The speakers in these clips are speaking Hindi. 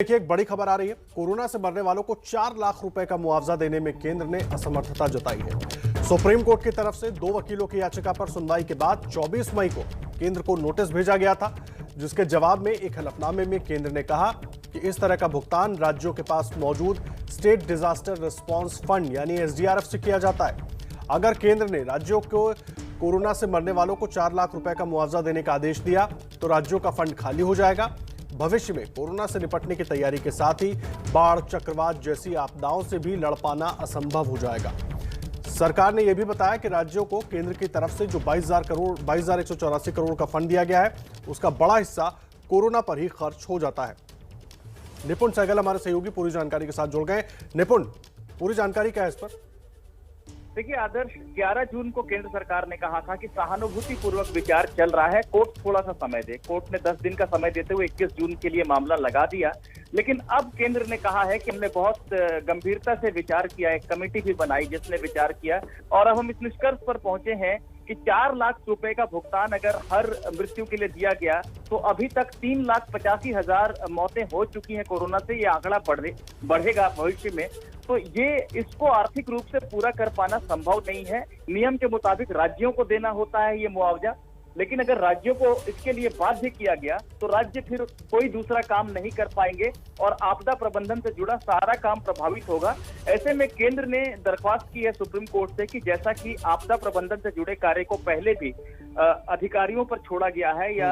देखिए, एक बड़ी खबर आ रही है। कोरोना से मरने वालों को 4 लाख रुपए का मुआवजा देने में केंद्र ने असमर्थता जताई है। सुप्रीम कोर्ट की तरफ से 2 वकीलों की याचिका पर सुनवाई के बाद 24 मई को केंद्र को नोटिस भेजा गया था, जिसके जवाब में एक हलफनामे में केंद्र ने कहा कि इस तरह का भुगतान राज्यों के पास मौजूद स्टेट डिजास्टर रिस्पांस फंड यानी एसडीआरएफ से किया जाता है। अगर केंद्र ने राज्यों को कोरोना से मरने वालों को 4 लाख रुपए का मुआवजा देने का आदेश दिया तो राज्यों का फंड खाली हो जाएगा। भविष्य में कोरोना से निपटने की तैयारी के साथ ही बाढ़, चक्रवात जैसी आपदाओं से भी लड़ पाना असंभव हो जाएगा। सरकार ने यह भी बताया कि राज्यों को केंद्र की तरफ से जो 22,184 करोड़ का फंड दिया गया है, उसका बड़ा हिस्सा कोरोना पर ही खर्च हो जाता है। निपुण सहगल हमारे सहयोगी पूरी जानकारी के साथ जुड़ गए। निपुण, पूरी जानकारी क्या है इस पर? देखिए आदर्श, 11 जून को केंद्र सरकार ने कहा था कि सहानुभूति पूर्वक विचार चल रहा है, कोर्ट थोड़ा सा समय दे। कोर्ट ने 10 दिन का समय देते हुए 21 जून के लिए मामला लगा दिया। लेकिन अब केंद्र ने कहा है कि हमने बहुत गंभीरता से विचार किया, एक कमेटी भी बनाई जिसने विचार किया और अब हम इस निष्कर्ष पर पहुंचे हैं कि 4 लाख रुपए का भुगतान अगर हर मृत्यु के लिए दिया गया तो अभी तक 3,85,000 मौतें हो चुकी हैं कोरोना से। ये आंकड़ा बढ़ेगा भविष्य में, तो ये इसको आर्थिक रूप से पूरा कर पाना संभव नहीं है। नियम के मुताबिक राज्यों को देना होता है ये मुआवजा, लेकिन अगर राज्यों को इसके लिए बाध्य किया गया तो राज्य फिर कोई दूसरा काम नहीं कर पाएंगे और आपदा प्रबंधन से जुड़ा सारा काम प्रभावित होगा। ऐसे में केंद्र ने दरख्वास्त की है सुप्रीम कोर्ट से कि जैसा कि आपदा प्रबंधन से जुड़े कार्य को पहले भी अधिकारियों पर छोड़ा गया है या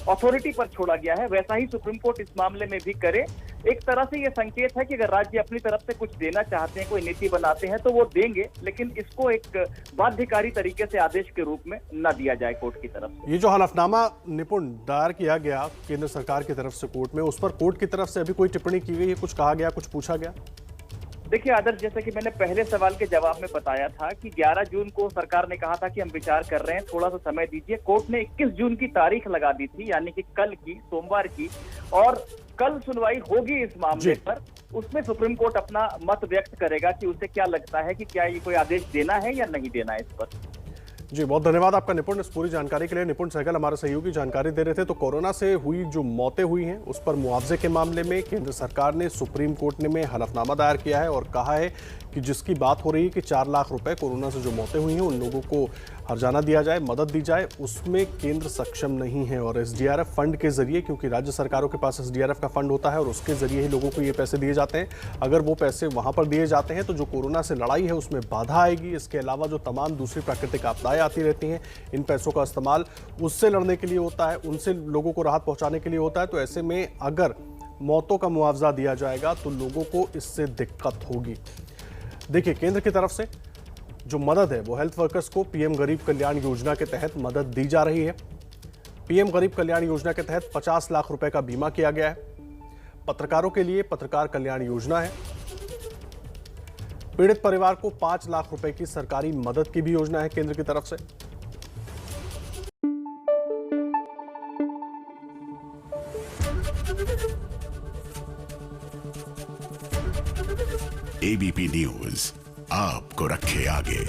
अथॉरिटी पर छोड़ा गया है, वैसा ही सुप्रीम कोर्ट इस मामले में भी करे। एक तरह से ये संकेत है कि अगर राज्य अपनी तरफ से कुछ देना चाहते हैं, कोई नीति बनाते हैं तो वो देंगे, लेकिन इसको एक बाध्यकारी तरीके से आदेश के रूप में न दिया जाए कोर्ट की तरफ से। ये जो हलफनामा निपुण दायर किया गया केंद्र सरकार की तरफ से कोर्ट में, उस पर कोर्ट की तरफ से अभी कोई टिप्पणी की गई है? कुछ कहा गया, कुछ पूछा गया? देखिए आदर्श, जैसे कि मैंने पहले सवाल के जवाब में बताया था कि 11 जून को सरकार ने कहा था कि हम विचार कर रहे हैं, थोड़ा सा समय दीजिए। कोर्ट ने 21 जून की तारीख लगा दी थी, यानी कि कल की, सोमवार की, और कल सुनवाई होगी इस मामले पर। उसमें सुप्रीम कोर्ट अपना मत व्यक्त करेगा कि उसे क्या लगता है कि क्या ये कोई आदेश देना है या नहीं देना है इस पर। जी, बहुत धन्यवाद आपका निपुण, इस पूरी जानकारी के लिए। निपुण सहगल हमारे सहयोगी जानकारी दे रहे थे। तो कोरोना से हुई जो मौतें हुई हैं उस पर मुआवजे के मामले में केंद्र सरकार ने सुप्रीम कोर्ट में हलफनामा दायर किया है और कहा है कि जिसकी बात हो रही है कि 4 लाख रुपए कोरोना से जो मौतें हुई हैं उन लोगों को हर्जाना दिया जाए, मदद दी जाए, उसमें केंद्र सक्षम नहीं है। और एसडीआरएफ फंड के जरिए, क्योंकि राज्य सरकारों के पास एसडीआरएफ का फंड होता है और उसके जरिए ही लोगों को ये पैसे दिए जाते हैं, अगर वो पैसे वहां पर दिए जाते हैं तो जो कोरोना से लड़ाई है उसमें बाधा आएगी। इसके अलावा जो तमाम दूसरी प्राकृतिक आपदाएं आती रहती हैं, इन पैसों का इस्तेमाल उससे लड़ने के लिए होता है, उनसे लोगों को राहत पहुंचाने के लिए होता है। तो ऐसे में अगर मौतों का मुआवजा दिया जाएगा तो लोगों को इससे दिक्कत होगी। देखिए, केंद्र की तरफ से जो मदद है वो हेल्थ वर्कर्स को पीएम गरीब कल्याण योजना के तहत मदद दी जा रही है। पीएम गरीब कल्याण योजना के तहत 50 लाख रुपए का बीमा किया गया है। पत्रकारों के लिए पत्रकार कल्याण योजना है। पीड़ित परिवार को 5 लाख रुपए की सरकारी मदद की भी योजना है केंद्र की तरफ से। एबीपी न्यूज आपको रखे आगे।